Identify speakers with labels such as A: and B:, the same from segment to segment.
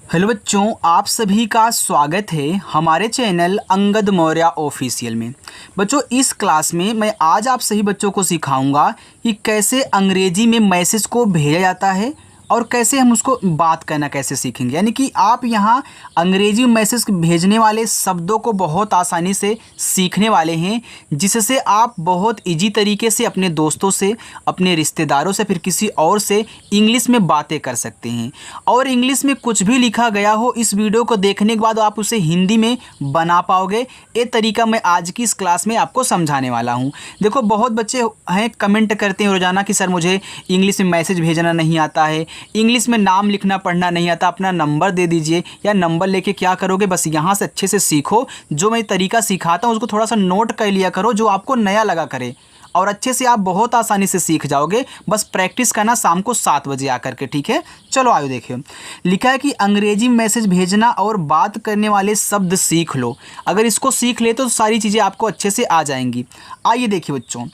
A: Hello बच्चों, आप सभी का स्वागत है हमारे चैनल अंगद मौर्य ऑफिशियल में। बच्चों, इस क्लास में मैं आज आप सभी बच्चों को सिखाऊंगा कि कैसे अंग्रेजी में मैसेज को भेजा जाता है और कैसे हम उसको बात करना कैसे सीखेंगे। यानी कि आप यहाँ अंग्रेजी मैसेज भेजने वाले शब्दों को बहुत आसानी से सीखने वाले हैं, जिससे आप बहुत इजी तरीके से अपने दोस्तों से, अपने रिश्तेदारों से, फिर किसी और से इंग्लिश में बातें कर सकते हैं। और इंग्लिश में कुछ भी लिखा गया हो, इस वीडियो को देखने के बाद आप उसे हिंदी में बना पाओगे। ये तरीका मैं आज की इस क्लास में आपको समझाने वाला हूँ। देखो, बहुत बच्चे हैं कमेंट करते हैं रोज़ाना कि सर मुझे इंग्लिश में मैसेज भेजना नहीं आता है, इंग्लिश में नाम लिखना पढ़ना नहीं आता, अपना नंबर दे दीजिए। या नंबर लेके क्या करोगे, बस यहाँ से अच्छे से सीखो। जो मैं तरीका सिखाता हूँ उसको थोड़ा सा नोट कर लिया करो, जो आपको नया लगा करे, और अच्छे से आप बहुत आसानी से सीख जाओगे। बस प्रैक्टिस करना शाम को 7 बजे आकर के, ठीक है। चलो आइए देखिए, लिखा है कि अंग्रेजी मैसेज भेजना और बात करने वाले शब्द सीख लो। अगर इसको सीख ले तो सारी चीज़ें आपको अच्छे से आ जाएंगी। आइए देखिए बच्चों,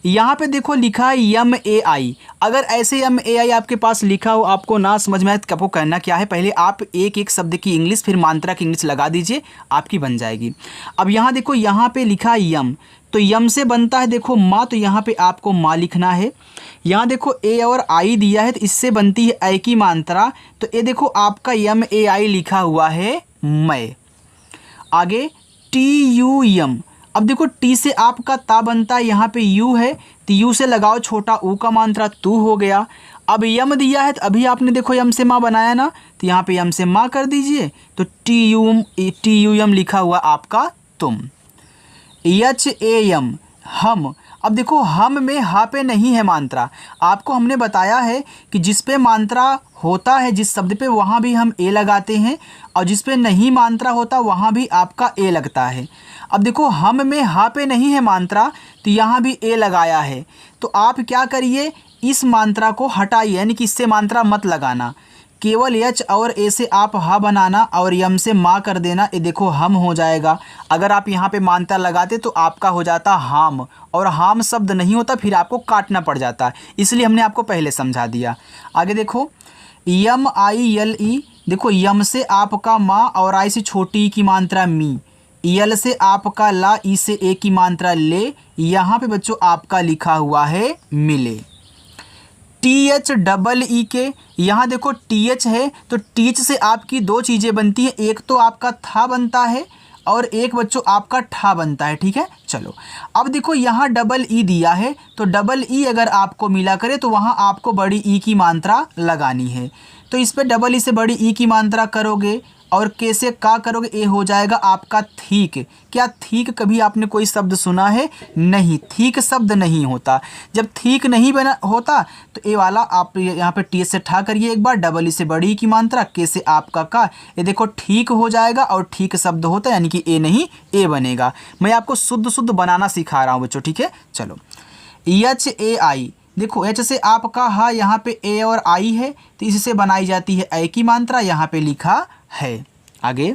A: यहाँ पे देखो लिखा है MAI। अगर ऐसे MAI आपके पास लिखा हो, आपको ना समझ में आए तो आपको करना क्या है, पहले आप एक एक शब्द की इंग्लिश फिर मात्रा की इंग्लिश लगा दीजिए, आपकी बन जाएगी। अब यहाँ देखो, यहाँ पे लिखा है यम, तो यम से बनता है देखो माँ, तो यहाँ पे आपको माँ लिखना है। यहाँ देखो ए और आई दिया है, तो इससे बनती है ऐ की मात्रा, तो ये देखो आपका MAI लिखा हुआ है मैं। आगे TUM, अब देखो टी से आपका ता बनता है, यहाँ पे यू है, तो यू से लगाओ छोटा ऊ का मात्रा, तू हो गया। अब यम दिया है, तो अभी आपने देखो यम से माँ बनाया ना, तो यहाँ पे यम से माँ कर दीजिए, तो TUM लिखा हुआ आपका तुम। HAM हम, अब देखो हम में हा पे नहीं है मात्रा। आपको हमने बताया है कि जिस पे मात्रा होता है जिस शब्द पे, वहाँ भी हम ए लगाते हैं, और जिस पे नहीं मात्रा होता वहाँ भी आपका ए लगता है। अब देखो हम में हा पे नहीं है मात्रा, तो यहाँ भी ए लगाया है। तो आप क्या करिए, इस मात्रा को हटाइए, यानी कि इससे मात्रा मत लगाना, केवल एच और ए से आप हा बनाना और यम से माँ कर देना। ये देखो हम हो जाएगा। अगर आप यहाँ पे मात्रा लगाते तो आपका हो जाता हाम, और हाम शब्द नहीं होता, फिर आपको काटना पड़ जाता, इसलिए हमने आपको पहले समझा दिया। आगे देखो MILE, देखो यम से आपका माँ और आई से छोटी की मात्रा मी, यल से आपका ला, ई से ए की मात्रा ले। यहाँ पे बच्चों आपका लिखा हुआ है मिले। THEE के, यहाँ देखो TH है, तो टीच से आपकी दो चीज़ें बनती हैं, एक तो आपका था बनता है और एक बच्चों आपका ठा बनता है, ठीक है। चलो अब देखो यहाँ EE दिया है, तो EE अगर आपको मिला करे तो वहाँ आपको बड़ी ई की मात्रा लगानी है। तो इस पर EE से बड़ी ई की मात्रा करोगे और कैसे का करोगे, ये हो जाएगा आपका थीक। क्या थीक कभी आपने कोई शब्द सुना है? नहीं, थीक शब्द नहीं होता। जब थीक नहीं बना होता तो ये वाला आप यहाँ पे टी से ठा करिए एक बार, EE से बड़ी की मात्रा, के से आपका का, ये देखो ठीक हो जाएगा, और ठीक शब्द होता है, यानी कि ए नहीं ए बनेगा। मैं आपको शुद्ध शुद्ध बनाना सिखा रहा हूँ बच्चों, ठीक है। चलो HAI, देखो एच से आपका हा, यहाँ पे ए और आई है, तो इससे बनाई जाती है ऐ की मात्रा, यहाँ पे लिखा है। आगे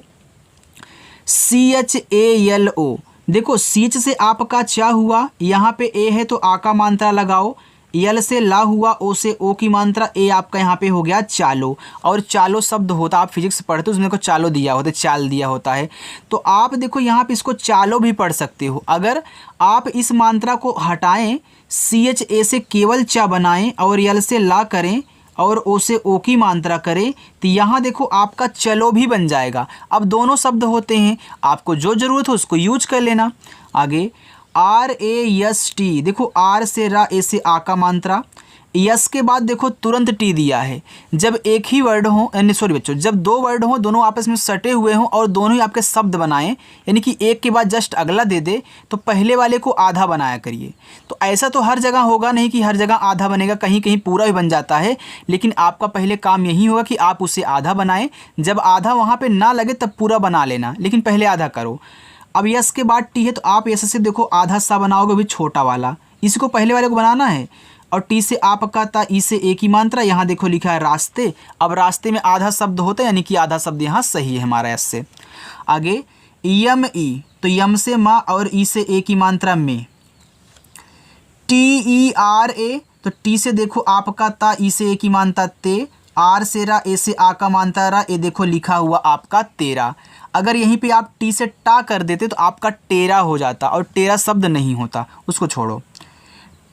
A: CHALO, देखो सीच से आपका चा हुआ, यहाँ पे ए है तो आ का मात्रा लगाओ, यल से ला हुआ, ओ से ओ की मात्रा, ए आपका यहाँ पे हो गया चालो। और चालो शब्द होता, आप फिजिक्स पढ़ते हो उसमें को चालो दिया होता है, चाल दिया होता है, तो आप देखो यहाँ पे इसको चालो भी पढ़ सकते हो। अगर आप इस मात्रा को हटाएं, CHA से केवल चा बनाएं और यल से ला करें और ओ से ओ की मात्रा करें, तो यहाँ देखो आपका चलो भी बन जाएगा। अब दोनों शब्द होते हैं, आपको जो ज़रूरत हो उसको यूज कर लेना। आगे RAST, देखो आर से रा, ए से आ का मात्रा, यस के बाद देखो तुरंत टी दिया है। जब एक ही वर्ड हो, यानी सॉरी बच्चों, जब दो वर्ड हो, दोनों आपस में सटे हुए हों और दोनों ही आपके शब्द बनाएं, यानी कि एक के बाद जस्ट अगला दे दे, तो पहले वाले को आधा बनाया करिए। तो ऐसा तो हर जगह होगा नहीं कि हर जगह आधा बनेगा, कहीं कहीं पूरा भी बन जाता है, लेकिन आपका पहले काम यही होगा कि आप उसे आधा बनाएं। जब आधा वहाँ पर ना लगे तब पूरा बना लेना, लेकिन पहले आधा करो। अब यस के बाद टी है, तो आप यस से देखो आधा सा बनाओगे, भी छोटा वाला, इसको पहले वाले को बनाना है। और टी से आपका था, ई से ए की मात्रा, यहाँ देखो लिखा है रास्ते। अब रास्ते में आधा शब्द होता है, यानी कि आधा शब्द यहाँ सही है हमारा एस से। आगे YME, तो यम से माँ और ई से ए की मात्रा में। TERA, तो टी से देखो आपका ता, ई से ए की मात्रा ते, आर से रा, ए से आ का मात्रा रा, ये देखो लिखा हुआ आपका तेरा। अगर यहीं पे आप टी से टा कर देते तो आपका टेरा हो जाता, और टेरा शब्द नहीं होता, उसको छोड़ो।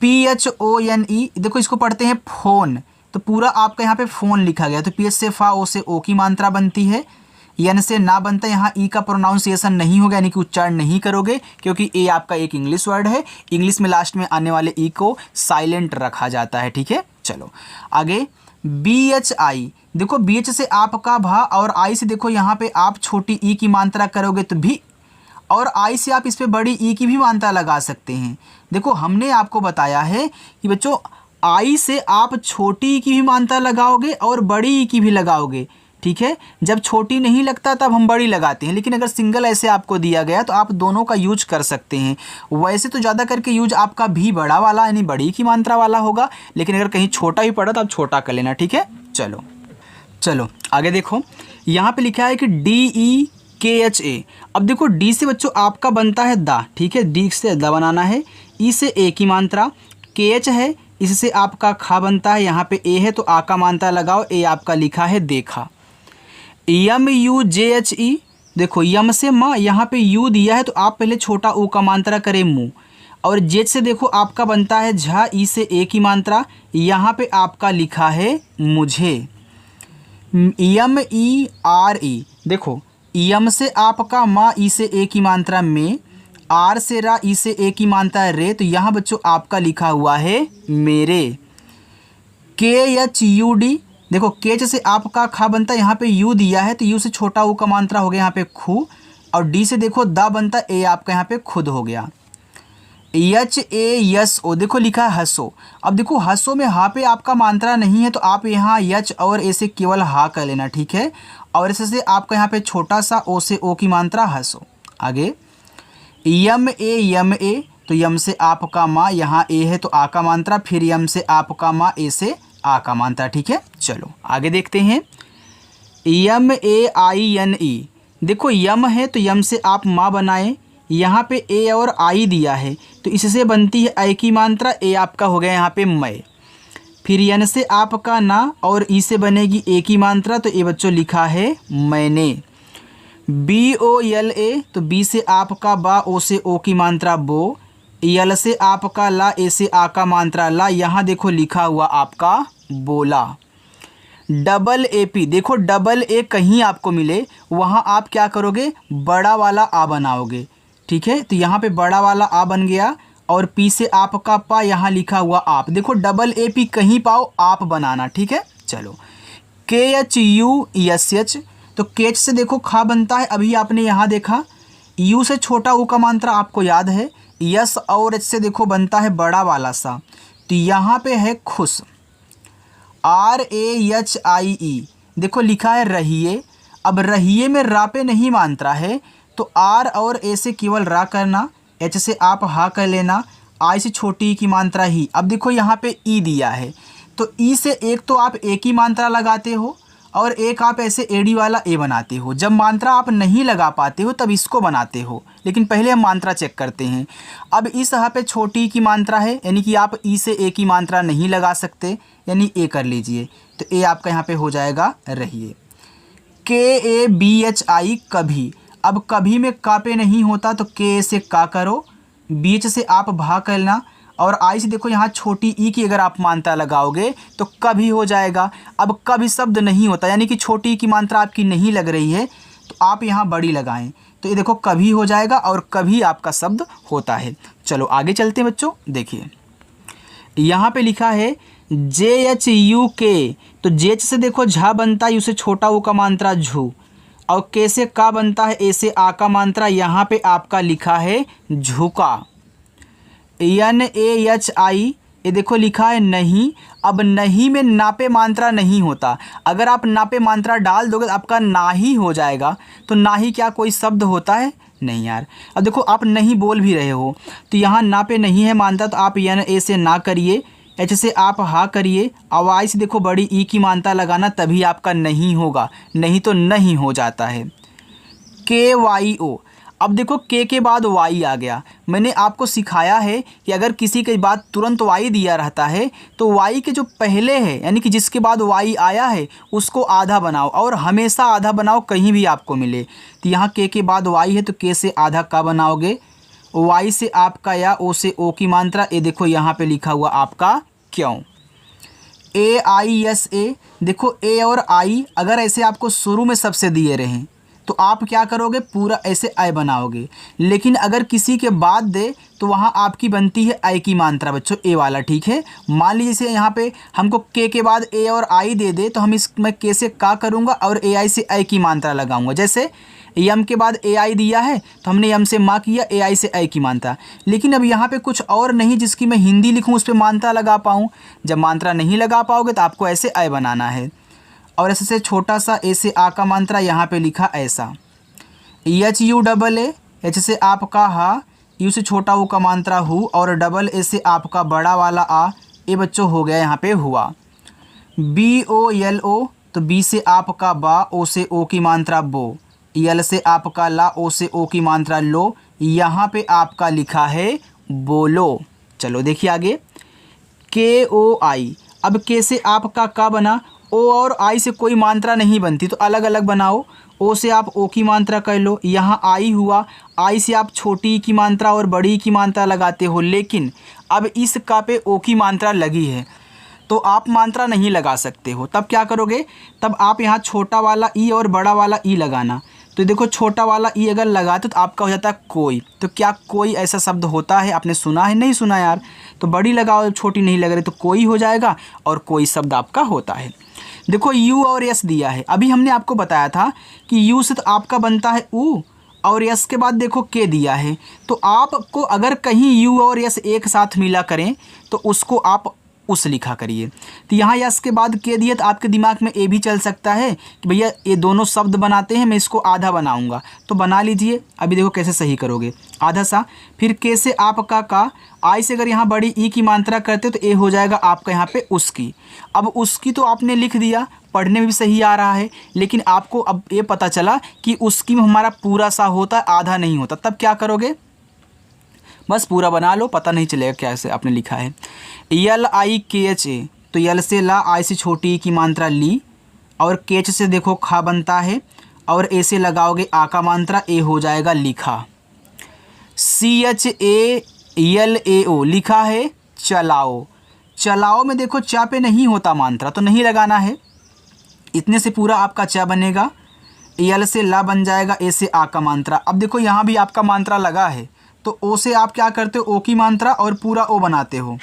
A: PHONE, देखो इसको पढ़ते हैं फोन, तो पूरा आपका यहाँ पे फोन लिखा गया, तो PH से फा, ओ से ओ की मात्रा बनती है, एन से ना बनता है। यहाँ ई का प्रोनाउंसिएशन नहीं होगा, यानी कि उच्चारण नहीं करोगे, क्योंकि ए आपका एक इंग्लिश वर्ड है। इंग्लिश में लास्ट में आने वाले ई को साइलेंट रखा जाता है, ठीक है। चलो आगे, BHI, देखो BH से आपका भा, और आई से देखो यहाँ पे आप छोटी ई की मात्रा करोगे तो भी, और आई से आप इस पे बड़ी ई की भी मात्रा लगा सकते हैं। देखो हमने आपको बताया है कि बच्चों आई से आप छोटी ई की भी मात्रा लगाओगे और बड़ी ई की भी लगाओगे, ठीक है। जब छोटी नहीं लगता तब हम बड़ी लगाते हैं, लेकिन अगर सिंगल ऐसे आपको दिया गया तो आप दोनों का यूज कर सकते हैं। वैसे तो ज़्यादा करके यूज आपका भी बड़ा वाला यानी बड़ी की मात्रा वाला होगा, लेकिन अगर कहीं छोटा भी पड़ा तो आप छोटा कर लेना, ठीक है। चलो आगे देखो, यहाँ पे लिखा है कि DEKHA। अब देखो डी से बच्चों आपका बनता है दा, ठीक है, डी से दा बनाना है। ई से ए की मात्रा, KH है, इससे आपका खा बनता है, यहाँ पे ए है तो आ का मात्रा लगाओ, ए आपका लिखा है देखा। MUJHE, देखो यम से माँ, यहाँ पे यू दिया है तो आप पहले छोटा ऊ का मात्रा करें मुँह, और जेच से देखो आपका बनता है झा, ई से ए की मात्रा, यहाँ पे आपका लिखा है मुझे। MERE, देखो यम से आपका माँ, ई से ए की मात्रा में, आर से रा, ई से ए की मात्रा रे, तो यहाँ बच्चों आपका लिखा हुआ है मेरे। KHUD, देखो केच से आपका खा बनता है, यहाँ पे यू दिया है तो यू से छोटा ऊ का मात्रा हो गया यहाँ पे खू, और डी से देखो दा बनता है, ए आपका यहाँ पे खुद हो गया। HASO, देखो लिखा है हसो। अब देखो हसो में हा पे आपका मात्रा नहीं है तो आप यहाँ यच और ए से केवल हा कर लेना, ठीक है। और ऐसे से आपका यहाँ पे छोटा सा ओ से ओ की मात्रा हसो। आगे YMA, तो यम से आपका माँ, यहाँ ए है तो आ का मात्रा, फिर यम से आपका माँ, ए से आ का मात्रा, ठीक है। चलो आगे देखते हैं। YAINE, देखो यम है तो यम से आप माँ बनाएं, यहाँ पे ए और आई दिया है तो इससे बनती है आई की मात्रा, ए आपका हो गया यहाँ पे मैं। फिर यन से आपका ना, और ई से बनेगी ए की मात्रा, तो ए बच्चों लिखा है मैंने। BOLA, तो बी से आपका बा, ओ से ओ की मात्रा बो, यल से आपका ला, ए से आ का मात्रा ला, यहाँ देखो लिखा हुआ आपका बोला। AA, देखो डबल ए कहीं आपको मिले वहाँ आप क्या करोगे, बड़ा वाला आ बनाओगे, ठीक है। तो यहाँ पे बड़ा वाला आ बन गया, और पी से आपका पा, यहाँ लिखा हुआ आप, देखो AA कहीं पाओ आप बनाना, ठीक है। चलो KHUSH, तो केच से देखो खा बनता है, अभी आपने यहाँ देखा। यू से छोटा ऊ का मात्रा आपको याद है, यस और एच से देखो बनता है बड़ा वाला सा, तो यहाँ पे है खुश। RAHIE, देखो लिखा है रहिए। अब रहिए में रा पे नहीं मात्रा है तो आर और ए से केवल रा करना, एच से आप हा कर लेना, आई से छोटी की मात्रा ही। अब देखो यहाँ पे ई दिया है तो ई से एक तो आप ए की मात्रा लगाते हो, और एक आप ऐसे एडी वाला ए बनाते हो। जब मात्रा आप नहीं लगा पाते हो तब इसको बनाते हो, लेकिन पहले हम मात्रा चेक करते हैं। अब इस यहाँ पे छोटी की मात्रा है, यानी कि आप ई से ए की मात्रा नहीं लगा सकते, यानी ए कर लीजिए, तो ए आपका यहाँ पे हो जाएगा रहिए। KABHI, कभी। अब कभी में का पे नहीं होता तो के से का करो, बीच से आप भा कर लेना, और आई से देखो यहाँ छोटी ई की अगर आप मात्रा लगाओगे तो कभी हो जाएगा। अब कभी शब्द नहीं होता, यानी कि छोटी ई की मात्रा आपकी नहीं लग रही है तो आप यहाँ बड़ी लगाएं, तो ये देखो कभी हो जाएगा, और कभी आपका शब्द होता है। चलो आगे चलते हैं बच्चों, देखिए यहाँ पे लिखा है JHUK, तो जेच से देखो झा बनता है, यू से छोटा ऊ का मात्रा झू, और के से का बनता है, ए से आ का मात्रा, यहाँ पे आपका लिखा है झुका। NAHI, ये देखो लिखा है नहीं। अब नहीं में नापे मात्रा नहीं होता, अगर आप नापे मात्रा डाल दोगे तो आपका ना ही हो जाएगा, तो ना ही क्या कोई शब्द होता है, नहीं यार। अब देखो आप नहीं बोल भी रहे हो तो यहाँ नापे नहीं है मात्रा, तो आप NA से ना करिए, एच से आप हा करिए, और आई से देखो बड़ी ई की मात्रा लगाना, तभी आपका नहीं होगा, नहीं तो नहीं हो जाता है। KYO, अब देखो के बाद वाई आ गया। मैंने आपको सिखाया है कि अगर किसी के बाद तुरंत वाई दिया रहता है तो वाई के जो पहले है यानी कि जिसके बाद वाई आया है उसको आधा बनाओ, और हमेशा आधा बनाओ कहीं भी आपको मिले। तो यहाँ के बाद वाई है तो के से आधा का बनाओगे, वाई से आपका या ओ से ओ की मात्रा। ये देखो यहाँ पे लिखा हुआ आपका क्यों। AISA, देखो ए और आई अगर ऐसे आपको शुरू में सबसे दिए रहें तो आप क्या करोगे, पूरा ऐसे आई बनाओगे। लेकिन अगर किसी के बाद दे तो वहाँ आपकी बनती है आई की मात्रा बच्चों, ए वाला। ठीक है, मान लीजिए जैसे यहाँ पे हमको के बाद ए और आई दे दे तो हम इसमें के से का करूँगा और AI से आई की मात्रा लगाऊंगा। जैसे यम के बाद AI दिया है तो हमने यम से मा किया, AI से आई की मात्रा। लेकिन अब यहाँ पे कुछ और नहीं जिसकी मैं हिंदी लिखूँ उस पर मात्रा लगा पाऊँ। जब मात्रा नहीं लगा पाओगे तो आपको ऐसे आई बनाना है। और ऐसे से छोटा सा ए से आ का मात्रा यहाँ पे लिखा ऐसा, HUAA, एच से आपका हा, यू से छोटा ऊ का मात्रा हु, और डबल ए से आपका बड़ा वाला आ। ये बच्चों हो गया यहाँ पे हुआ। BOLO, तो बी से आपका बा, ओ से ओ की मात्रा बो, यल से आपका ला, ओ से ओ की मात्रा लो। यहाँ पे आपका लिखा है बोलो। चलो देखिए आगे, KOI, अब के से आपका का बना, ओ और आई से कोई मात्रा नहीं बनती तो अलग अलग बनाओ। ओ से आप ओ की मात्रा कर लो, यहाँ आई हुआ, आई से आप छोटी की मात्रा और बड़ी की मात्रा लगाते हो। लेकिन अब इस का पे ओ की मात्रा लगी है तो आप मात्रा नहीं लगा सकते हो। तब क्या करोगे, तब आप यहाँ छोटा वाला ई और बड़ा वाला ई लगाना। तो देखो छोटा वाला ई अगर लगाते तो आपका हो जाता है कोई। तो क्या कोई ऐसा शब्द होता है, आपने सुना है? नहीं सुना यार। तो बड़ी लगाओ, छोटी नहीं लग रही तो कोई हो जाएगा और कोई शब्द आपका होता है। देखो यू और यस दिया है, अभी हमने आपको बताया था कि यू से तो आपका बनता है ऊ, और यस के बाद देखो के दिया है। तो आपको अगर कहीं यू और यस एक साथ मिला करें तो उसको आप उस लिखा करिए। तो यहाँ यस के बाद के दिया तो आपके दिमाग में ये भी चल सकता है कि भैया ये दोनों शब्द बनाते हैं, मैं इसको आधा बनाऊंगा। तो बना लीजिए। अभी देखो कैसे सही करोगे, आधा सा, फिर के से आपका का, आई से अगर यहाँ बड़ी ई की मात्रा करते तो ए हो जाएगा आपका यहाँ पे उसकी। अब उसकी तो आपने लिख दिया, पढ़ने में भी सही आ रहा है, लेकिन आपको अब ये पता चला कि उसकी में हमारा पूरा सा होता है, आधा नहीं होता। तब क्या करोगे, बस पूरा बना लो, पता नहीं चलेगा कैसे आपने लिखा है। LIKHA, तो यल से ला, आई से छोटी ई की मात्रा ली, और केच से देखो खा बनता है, और ए से लगाओगे आ का मात्रा, ए हो जाएगा लिखा। CHALAO लिखा है चलाओ। चलाओ में देखो चा पे नहीं होता मात्रा तो नहीं लगाना है, इतने से पूरा आपका चा बनेगा। यल से ला बन जाएगा, ए से आ का मात्रा। अब देखो यहाँ भी आपका मात्रा लगा है तो ओ से आप क्या करते हो, ओ की मात्रा और पूरा ओ बनाते हो।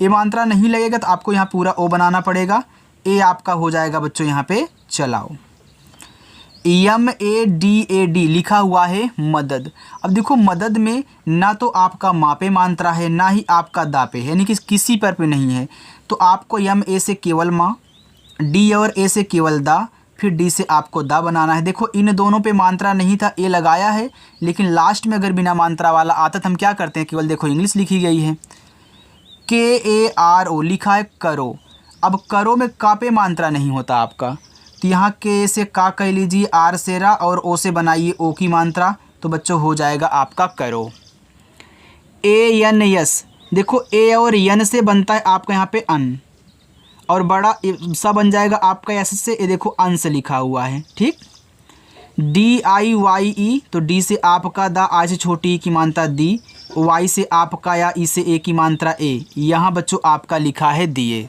A: ए मात्रा नहीं लगेगा तो आपको यहाँ पूरा ओ बनाना पड़ेगा। ए आपका हो जाएगा बच्चों यहाँ पे चलाओ। MADAD लिखा हुआ है मदद। अब देखो मदद में ना तो आपका मापे मात्रा है ना ही आपका दापे है, यानी कि किसी पर पे नहीं है। तो आपको MA से केवल माँ, डी और ए से केवल दा, फिर डी से आपको दा बनाना है। देखो इन दोनों पे मात्रा नहीं था, ए लगाया है, लेकिन लास्ट में अगर बिना मात्रा वाला आता तो हम क्या करते हैं, केवल देखो इंग्लिश लिखी गई है। KARO लिखा है करो। अब करो में का पे मात्रा नहीं होता आपका, तो यहाँ के से का कह लीजिए, आर से रा, और ओ से बनाइए ओ की मात्रा, तो बच्चों हो जाएगा आपका करो। ANS, देखो ए और यन से बनता है आपका यहाँ पे अन, और बड़ा सा बन जाएगा आपका एस से, ये देखो अंश लिखा हुआ है। ठीक। DIYE, तो डी से आपका दा, आई से छोटी ई की मात्रा दी, वाई से आपका या ई से ए की मात्रा ए, यहाँ बच्चों आपका लिखा है दिए।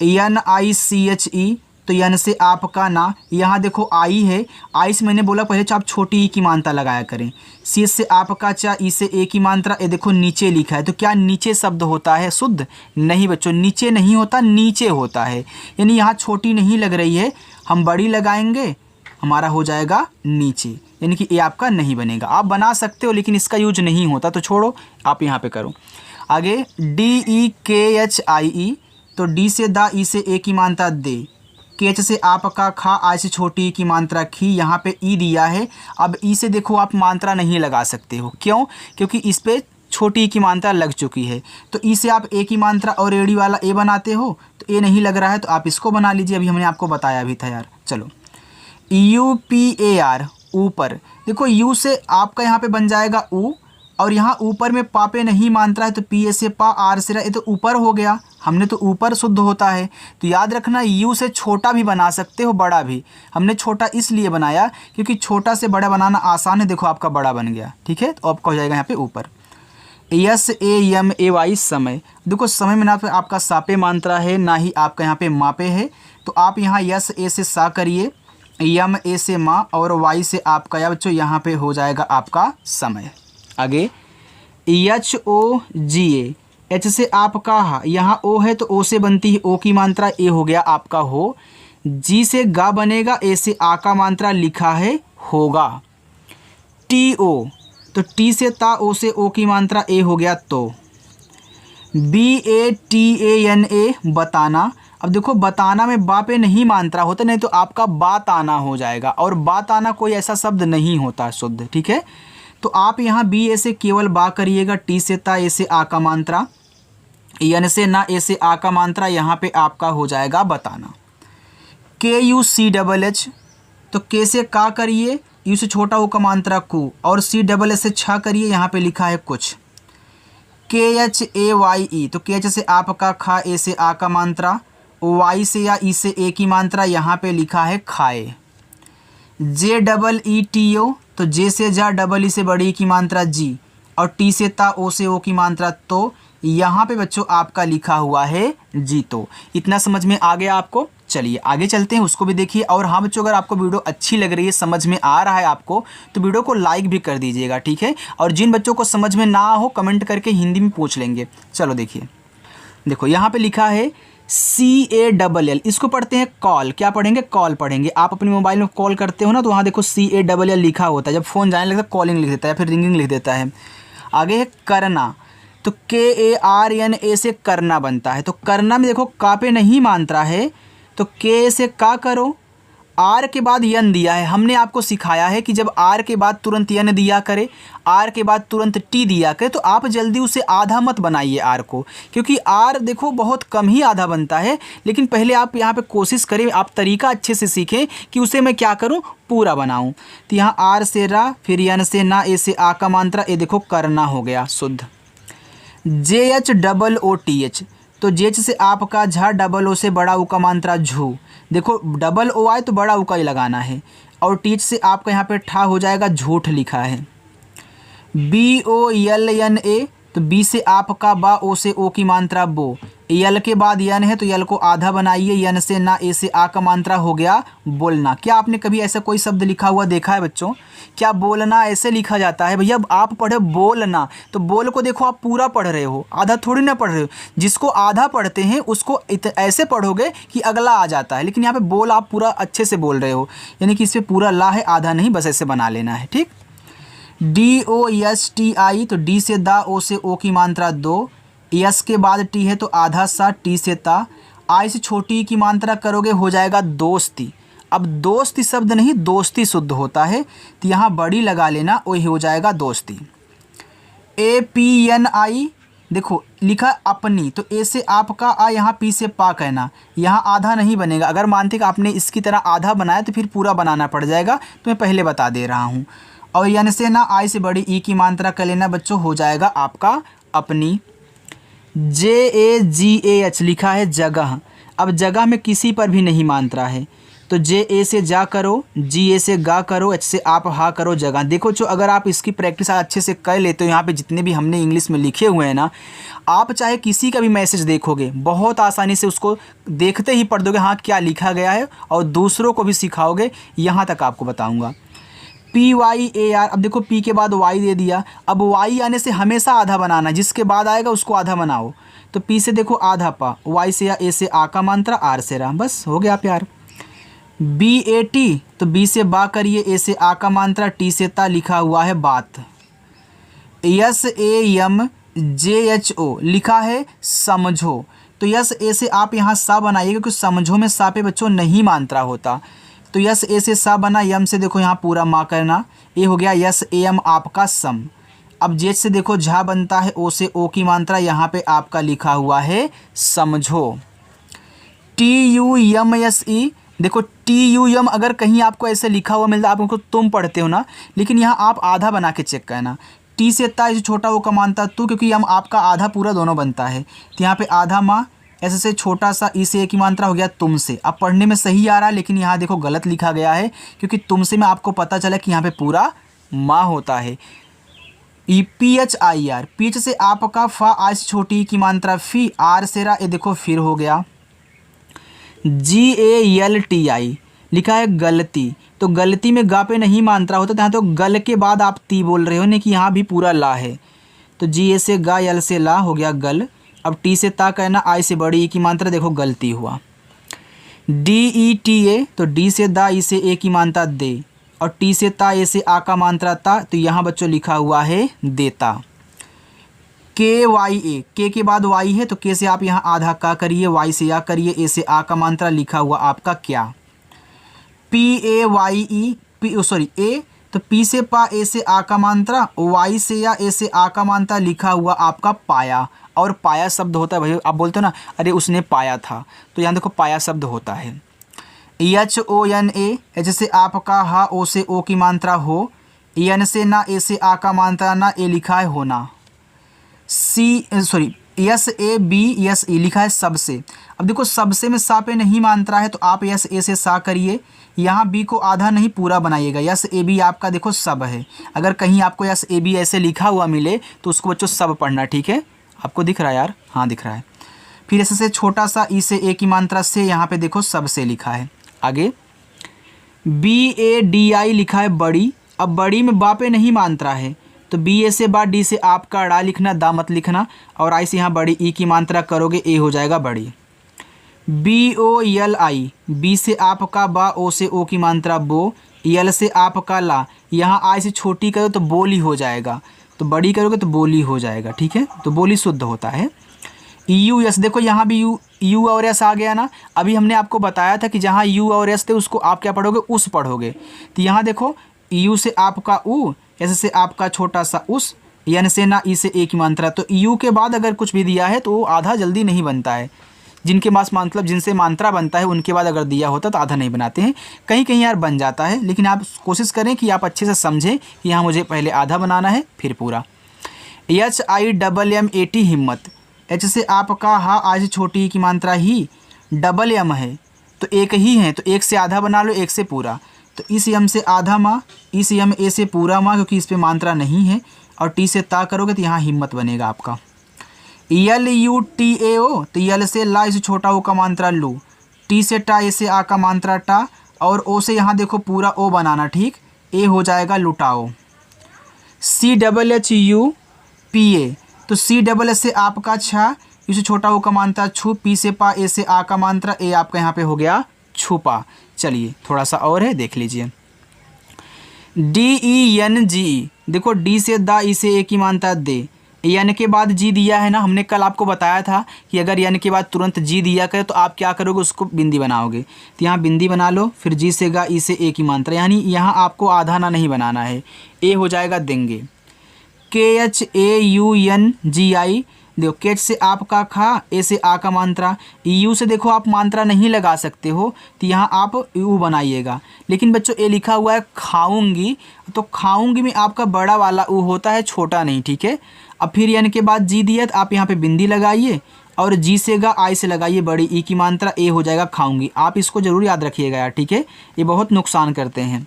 A: NICHE, तो यन से आपका ना, यहाँ देखो आई है, आई से मैंने बोला पहले आप छोटी ई की मात्रा लगाया करें। सी से आपका चा, ई से ए की मात्रा, ये देखो नीचे लिखा है। तो क्या नीचे शब्द होता है शुद्ध? नहीं बच्चों, नीचे नहीं होता, नीचे होता है। यानी यहाँ छोटी नहीं लग रही है, हम बड़ी लगाएंगे, हमारा हो जाएगा नीचे, यानी कि ये आपका नहीं बनेगा। आप बना सकते हो लेकिन इसका यूज नहीं होता, तो छोड़ो, आप यहाँ पे करो। आगे DEKHIE, तो डी से दा, ई से ए की मात्रा दे, केच से आपका खा, आई से छोटी ई की मात्रा खी, यहाँ पे ई दिया है। अब ई से देखो आप मात्रा नहीं लगा सकते हो, क्यों? क्योंकि इस पे छोटी ई की मात्रा लग चुकी है। तो ई से आप ए की मात्रा और एड़ी वाला ए बनाते हो, तो ए नहीं लग रहा है तो आप इसको बना लीजिए। अभी हमने आपको बताया भी था यार। चलो, UPAR, ऊपर। देखो यू से आपका यहाँ पे बन जाएगा ऊ, और यहाँ ऊपर में पा पे नहीं मात्रा है तो पी ए से पा, आर से रा, ये तो ऊपर हो गया। हमने तो ऊपर शुद्ध होता है, तो याद रखना यू से छोटा भी बना सकते हो, बड़ा भी। हमने छोटा इसलिए बनाया क्योंकि छोटा से बड़ा बनाना आसान है। देखो आपका बड़ा बन गया, ठीक है, तो आपका हो जाएगा यहाँ पे ऊपर। यस ए यम ए वाई समय। देखो समय में ना तो आपका सापे मात्रा है, ना ही आपका यहाँ पे मापे है, तो आप यहाँ यस ए से सा करिए, यम ए से माँ, और वाई से आपका या बच्चों यहाँ पे हो जाएगा आपका समय। आगे एच ओ जी ए, एच से आपका हा, यहाँ ओ है तो ओ से बनती है ओ की मात्रा, ए हो गया आपका हो। जी से गा बनेगा, ए से आ का मात्रा लिखा है होगा। टी ओ, तो टी से ता, ओ से ओ की मात्रा, ए हो गया तो। B A T A N A बताना। अब देखो बताना में बा पे नहीं मात्रा होता, नहीं तो आपका बात आना हो जाएगा, और बात आना कोई ऐसा शब्द नहीं होता शुद्ध, ठीक है। तो आप यहाँ बी ए से केवल बा करिएगा, टी से ता, ए से आ का मात्रा, एन से ना, ए से आ का मात्रा, यहाँ पे आपका हो जाएगा बताना। के यू सी डबल एच, तो के से का करिए, यू से छोटा हो का मात्रा कु, और सी डबल एच से छा करिए, यहाँ पे लिखा है कुछ। के एच ए वाई ई, तो के एच से आपका खा, ए से आ का मात्रा, वाई से या ई से ए की मात्रा, यहाँ पे लिखा है खाए। जे डबल ई टी ओ, तो जे से जा, डबल ई से बड़ी ई की मात्रा जी, और टी से ता, ओ से ओ की मात्रा तो, यहाँ पे बच्चों आपका लिखा हुआ है जी तो। इतना समझ में आ गया आपको? चलिए आगे चलते हैं, उसको भी देखिए। और हाँ बच्चों, अगर आपको वीडियो अच्छी लग रही है, समझ में आ रहा है आपको, तो वीडियो को लाइक भी कर दीजिएगा, ठीक है। और जिन बच्चों को समझ में ना हो, कमेंट करके हिंदी में पूछ लेंगे। चलो देखिए, देखो यहाँ पे लिखा है सी ए डबल एल, इसको पढ़ते हैं कॉल। क्या पढ़ेंगे? कॉल पढ़ेंगे। आप अपने मोबाइल में कॉल करते हो ना, तो वहाँ देखो सी ए डबल एल लिखा होता है। जब फ़ोन जाने लगता है कॉलिंग लिख देता है, फिर रिंगिंग लिख देता है। आगे है करना, तो के ए आर एन ए से करना बनता है। तो करना में देखो का पे नहीं मात्रा है, तो के से का करो, आर के बाद यन दिया है। हमने आपको सिखाया है कि जब आर के बाद तुरंत यन दिया करे, आर के बाद तुरंत टी दिया करे, तो आप जल्दी उसे आधा मत बनाइए आर को, क्योंकि आर देखो बहुत कम ही आधा बनता है। लेकिन पहले आप यहाँ पे कोशिश करें, आप तरीका अच्छे से सीखें कि उसे मैं क्या करूँ, पूरा बनाऊँ। तो यहाँ आर से रा, फिर यन से ना, ए से आ का मात्रा, ए देखो करना हो गया शुद्ध। J H double O T H, तो जे एच से आपका झा, डबल ओ से बड़ा ऊ का मात्रा झू। देखो डबल ओ आए तो बड़ा ऊ का ही लगाना है, और टी एच से आपका यहाँ पे ठा हो जाएगा झूठ लिखा है। B O L N A, तो बी से आपका बा, ओ से ओ की मात्रा बो, यल के बाद यन है तो यल को आधा बनाइए, यन से ना, ए से आ का मात्रा हो गया बोलना। क्या आपने कभी ऐसा कोई शब्द लिखा हुआ देखा है बच्चों? क्या बोलना ऐसे लिखा जाता है? भैया आप पढ़े बोलना, तो बोल को देखो आप पूरा पढ़ रहे हो, आधा थोड़ी ना पढ़ रहे हो। जिसको आधा पढ़ते हैं उसको ऐसे पढ़ोगे कि अगला आ जाता है, लेकिन यहाँ पे बोल आप पूरा अच्छे से बोल रहे हो, यानी कि इसमें पूरा ला है, आधा नहीं, बस ऐसे बना लेना है, ठीक। D O S T I, तो डी से दा, ओ से ओ की मात्रा दो, यस के बाद टी है तो आधा सा, टी से ता, आई से छोटी की मात्रा करोगे हो जाएगा दोस्ती। अब दोस्ती शब्द नहीं, दोस्ती शुद्ध होता है, तो यहाँ बड़ी लगा लेना, वही हो जाएगा दोस्ती। ए पी एन आई, देखो लिखा अपनी, तो ए से आपका आ, यहाँ पी से पा कहना, यहाँ आधा नहीं बनेगा। अगर मानते कि आपने इसकी तरह आधा बनाया तो फिर पूरा बनाना पड़ जाएगा, तो मैं पहले बता दे रहा हूँ। और यानी से ना, आई से बड़ी ई की मात्रा कर लेना बच्चों, हो जाएगा आपका अपनी। जे ए जी ए एच लिखा है जगह। अब जगह में किसी पर भी नहीं मात्रा है, तो जे ए से जा करो, जी ए से गा करो, एच से आप हा करो जगह। देखो जो अगर आप इसकी प्रैक्टिस अच्छे से कर लेते हो, यहाँ पे जितने भी हमने इंग्लिश में लिखे हुए हैं ना, आप चाहे किसी का भी मैसेज देखोगे बहुत आसानी से उसको देखते ही पढ़ दोगे हाँ क्या लिखा गया है, और दूसरों को भी सिखाओगे। यहाँ तक आपको बताऊँगा। पी वाई ए आर, अब देखो पी के बाद वाई दे दिया, अब वाई आने से हमेशा आधा बनाना, जिसके बाद आएगा उसको आधा बनाओ। तो पी से देखो आधा पा, वाई से या ए से आ का मात्रा, आर से रा, बस हो गया प्यार। बी ए टी, तो बी से बा करिए, ए से आ का मात्रा, टी से ता, लिखा हुआ है बात। यस ए यम जे एच ओ लिखा है समझो, तो यस ए से आप यहाँ सा बनाइए, क्योंकि समझो में सा पे बच्चों नहीं मात्रा होता, तो यस ए से सा बना, यम से देखो यहाँ पूरा मा करना, ये हो गया यस ए एम आपका सम। अब जेच से देखो झा बनता है, ओ से ओ की मात्रा, यहाँ पे आपका लिखा हुआ है समझो। T U M S E, देखो TUM अगर कहीं आपको ऐसे लिखा हुआ मिलता है, आप उनको तुम पढ़ते हो ना, लेकिन यहाँ आप आधा बना के चेक करना। टी से ता इसे छोटा वो का मानता तू, क्योंकि हम आपका आधा पूरा दोनों बनता है, तो यहाँ पे आधा माँ, ऐसे से छोटा सा ई से एक ही मात्रा हो गया तुमसे। अब पढ़ने में सही आ रहा है, लेकिन यहाँ देखो गलत लिखा गया है, क्योंकि तुमसे में आपको पता चला कि यहाँ पे पूरा माँ होता है। PHIR, पीच से आपका फा, आई से छोटी की मात्रा फी, आर से रा, ये देखो फिर हो गया। GALTI लिखा है गलती, तो गलती में गा पे नहीं मात्रा होता, यहाँ तो गल के बाद आप ती बोल रहे हो नहीं कि यहाँ भी पूरा ला है, तो GA से गा, यल से ला हो गया गल। अब टी से ता कहना, आई से बड़ी ई की मात्रा, देखो गलती हुआ। DETA, तो डी से दा, ई से ए की मात्रा दे, और टी से ता, ए से आ का मात्रा ता, तो यहाँ बच्चों लिखा हुआ है देता। KYA, के बाद वाई है, तो के से आप यहाँ आधा का करिए, वाई से या करिए, ए से आ का मात्रा, लिखा हुआ आपका क्या। PAYE, ए, तो पी से पा, ए से आ का मात्रा, वाई से या, ए से आ का मात्रा, लिखा हुआ आपका पाया। और पाया शब्द होता है भाई, आप बोलते हो ना अरे उसने पाया था, तो यहाँ देखो पाया शब्द होता है। HONA, एच से आपका हा, ओ से ओ की मात्रा हो, एन से ना, ए से आ का मात्रा ना, ए लिखा है होना। SABSE लिखा है सबसे। अब देखो सबसे में सा पे नहीं मात्रा है, तो आप यस ए से सा करिए, यहाँ बी को आधा नहीं पूरा बनाइएगा। यस ए बी आपका देखो सब है, अगर कहीं आपको यस ए बी ऐसे लिखा हुआ मिले तो उसको बच्चों सब पढ़ना, ठीक है। आपको दिख रहा है यार, हाँ दिख रहा है। फिर ऐसे से छोटा सा ई से ए की मात्रा से, यहाँ पे देखो सबसे लिखा है। आगे BADI लिखा है बड़ी। अब बड़ी में बा पे नहीं मात्रा है, तो बी ए से बा, डी से आपका डा लिखना, दा मत लिखना, और आई से यहाँ बड़ी ई की मात्रा करोगे, ए हो जाएगा बड़ी। BOLI, बी से आपका बा, ओ से ओ की मात्रा बो, यल से आपका ला, यहाँ आई से छोटी करो तो बोली हो जाएगा, तो बड़ी करोगे तो बोली हो जाएगा, ठीक है, तो बोली शुद्ध होता है। US, देखो यहाँ भी यू और एस आ गया ना। अभी हमने आपको बताया था कि जहाँ यू और एस थे उसको आप क्या पढ़ोगे, उस पढ़ोगे, तो यहाँ देखो यू से आपका उ, एस से आपका छोटा सा उस, एन से ना, ई से ए की मात्रा, तो यू के बाद अगर कुछ भी दिया है तो वो आधा जल्दी नहीं बनता है। जिनके पास मतलब जिनसे मात्रा बनता है उनके बाद अगर दिया होता तो आधा नहीं बनाते हैं, कहीं कहीं यार बन जाता है, लेकिन आप कोशिश करें कि आप अच्छे से समझें कि यहाँ मुझे पहले आधा बनाना है फिर पूरा। HIMMAT, हिम्मत, एच से आपका हा, आज छोटी की मात्रा ही, डबल एम है तो एक ही है, तो एक से आधा बना लो, एक से पूरा, तो इस एम से आधा माँ, इस एम ए से पूरा माँ, क्योंकि इस पर मात्रा नहीं है, और टी से ता करोगे तो यहाँ हिम्मत बनेगा आपका। LUTAO, तो यल से ला, इसे छोटा ओ का मात्रा लू, टी से टा, ए से आ का मात्रा टा, और ओ से यहाँ देखो पूरा ओ बनाना, ठीक, ए हो जाएगा लुटाओ। CHUPA, तो CSS से आपका छा, इसे छोटा ओ का मात्रा छू, पी से पा, ए से आ का मात्रा, ए आपका यहाँ पे हो गया छुपा। चलिए थोड़ा सा और है, देख लीजिए। DENG, देखो डी से दा, ई से ए की मात्रा दे, एन के बाद जी दिया है ना, हमने कल आपको बताया था कि अगर एन के बाद तुरंत जी दिया करे तो आप क्या करोगे, उसको बिंदी बनाओगे, तो यहाँ बिंदी बना लो, फिर जी से गा, ई से ए की मात्रा, यानी यहाँ आपको आधा ना नहीं बनाना है, ए हो जाएगा देंगे। KHAUNGI, देखो केच से आपका खा, ए से आ का मात्रा, यू से देखो आप मात्रा नहीं लगा सकते हो, तो यहाँ आप यू बनाइएगा, लेकिन बच्चों ए लिखा हुआ है खाऊंगी, तो खाऊंगी में आपका बड़ा वाला ऊ होता है, छोटा नहीं, ठीक है। अब फिर एन के बाद जी दिया तो आप यहाँ पे बिंदी लगाइए, और जी से गा, आई से लगाइए बड़ी ई की मात्रा, ए हो जाएगा खाऊंगी। आप इसको ज़रूर याद रखिएगा यार, ठीक है, ये बहुत नुकसान करते हैं।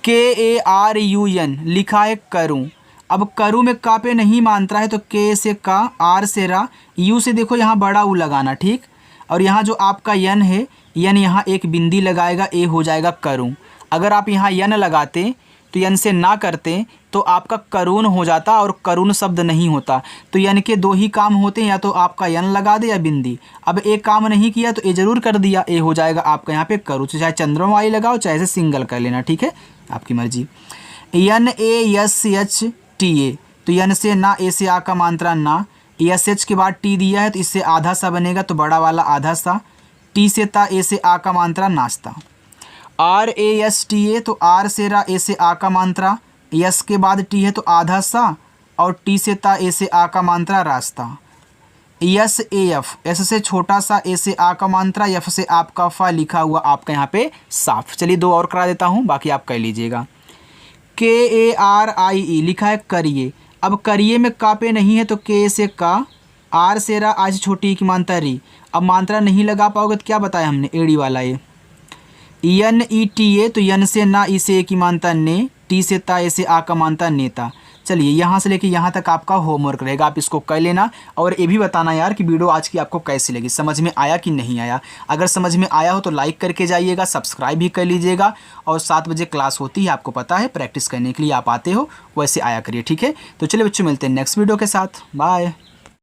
A: KARUN, लिखा है करूँ। अब करूँ में का पे नहीं मात्रा है, तो के से का, आर से रा, यू से देखो यहाँ बड़ा ऊ लगाना, ठीक, और यहाँ जो आपका यन है, यन यहाँ एक बिंदी लगाएगा, ए हो जाएगा करूँ। अगर आप यहाँ यन लगाते तो यन से ना करते तो आपका करून हो जाता, और करून शब्द नहीं होता, तो यन के दो ही काम होते हैं, या तो आपका यन लगा दे या बिंदी। अब एक काम नहीं किया तो ए जरूर कर दिया, ए हो जाएगा आपका यहाँ पे करूँ, चाहे चंद्रमा वाली लगाओ चाहे ऐसे सिंगल कर लेना, ठीक है, आपकी मर्जी। NASHTA, तो यन से ना, ए से आ का मात्रा ना, SH के बाद टी दिया है तो इससे आधा सा बनेगा, तो बड़ा वाला आधा सा, टी से ता, ए से आ का मात्रा नाश्ता। RASTA, तो आर से रा, ए से आ का मात्रा, यस के बाद टी है तो आधा सा, और टी से ता, ए से आ का मात्रा रास्ता। यस ए एफ, एस से छोटा सा, ए से आ का मात्रा, एफ से आपका फा लिखा हुआ आपका यहाँ पे साफ। चलिए 2 और करा देता हूँ, बाकी आप कर लीजिएगा। के ए आर आई ई लिखा है करिए। अब करिए में का पे नहीं है तो के से का, आर से रा, आज छोटी ई की मात्रा री। अब मात्रा नहीं लगा पाओगे तो क्या बताया हमने, एड़ी वाला ये। एन ई टी ए तो यन से ना, ई से ए की मात्रा ने, टी से ता, ए से आ का मात्रा नेता। चलिए यहाँ से लेके यहाँ तक आपका होमवर्क रहेगा, आप इसको कर लेना और ये भी बताना यार कि वीडियो आज की आपको कैसी लगी, समझ में आया कि नहीं आया। अगर समझ में आया हो तो लाइक करके जाइएगा, सब्सक्राइब भी कर लीजिएगा। और 7 बजे क्लास होती है, आपको पता है, प्रैक्टिस करने के लिए आप आते हो, वैसे आया करिए, ठीक है। तो चलिए बच्चों, मिलते हैं नेक्स्ट वीडियो के साथ, बाय।